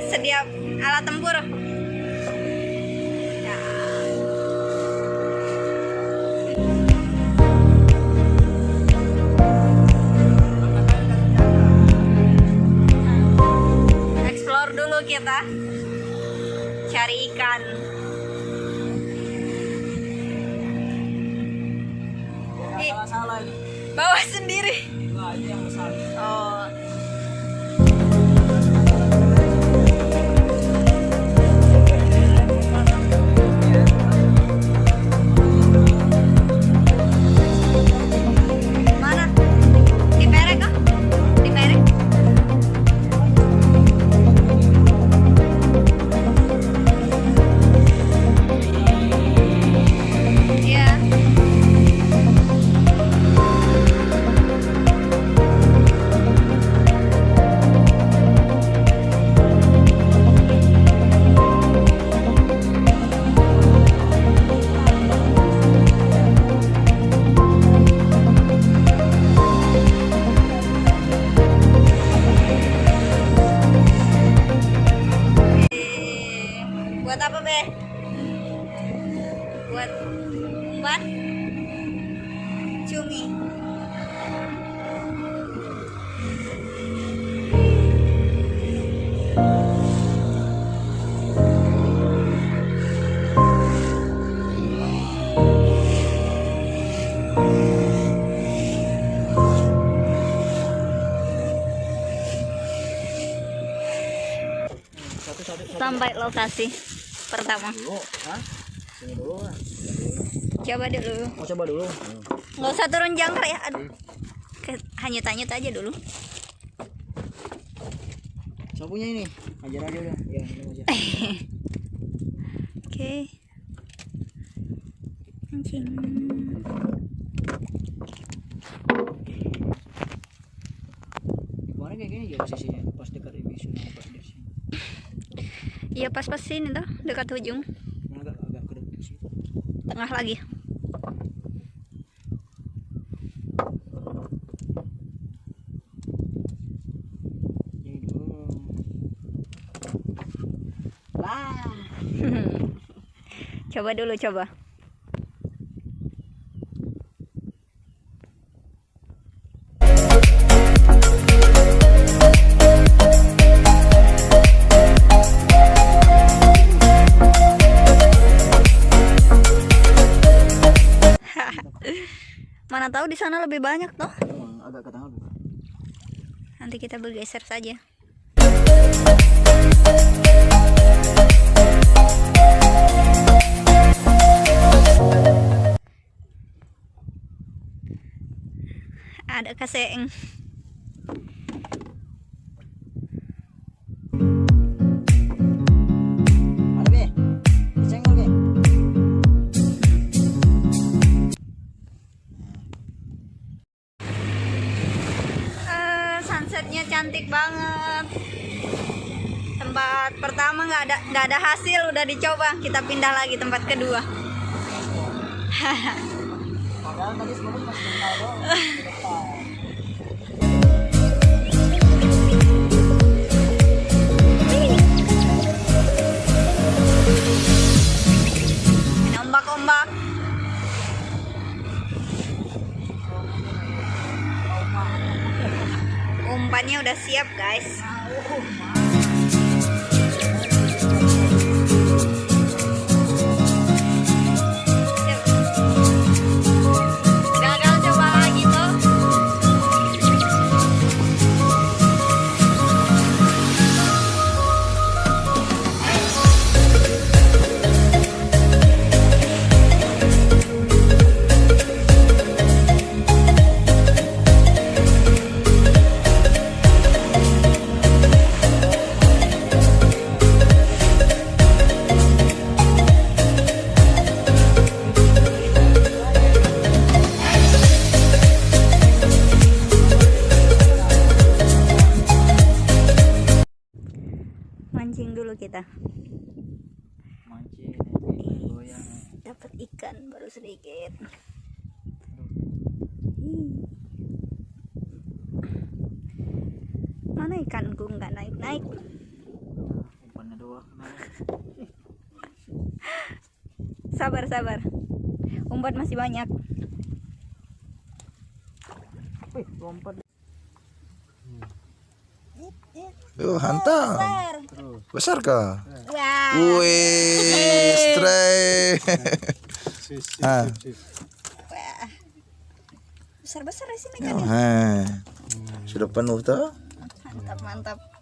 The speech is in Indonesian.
sedia alat tempur. Ya. Explore dulu kita, cari ikan. Salah ini. Bawa sendiri. Nah, ini yang besar. Oh. Mana? Diperek kah? Diperek? Iya. Buat apa, Be? Buat umpan? Cumi. Sampai lokasi pertama. Sini dulu. Coba dulu. Mau coba dulu. Nggak usah turun jangkar ya. Aduh. Hanyut-hanyut aja dulu. Sapunya ini. Ajar aja udah. Ya, ini aja. Oke. Mancing. Kemarin kayak gini ya posisinya pas dekat ini sudah pas di sini. Iya pas-pas sini tuh, dekat ujung. Agak ke depan sih. Tengah lagi. Ini dulu. Lah. Coba dulu, coba. Mana tahu di sana lebih banyak toh. Agak ke tengah dulu. Nanti kita bergeser saja. Ada kaseng. Ada Be. Disenggol Be. Sunsetnya cantik banget. Tempat pertama nggak ada hasil, udah dicoba, kita pindah lagi tempat kedua. Padahal tadi sebelum masih kenal doang. Ini ombak-ombak. Umpannya udah siap, guys. Gagal coba lagi tuh. Mancing dulu kita. Mancing, goyang. Dapat ikan baru sedikit. Mana ikanku nggak naik-naik. Sabar, sabar. Umpat masih banyak. Wih, lompat. Hantam. Besar. Besar kah? Wah. Wih, strike. Ah. Wah. Besar-besar di sini kan ya. Sudah penuh tuh. Mantap, mantap.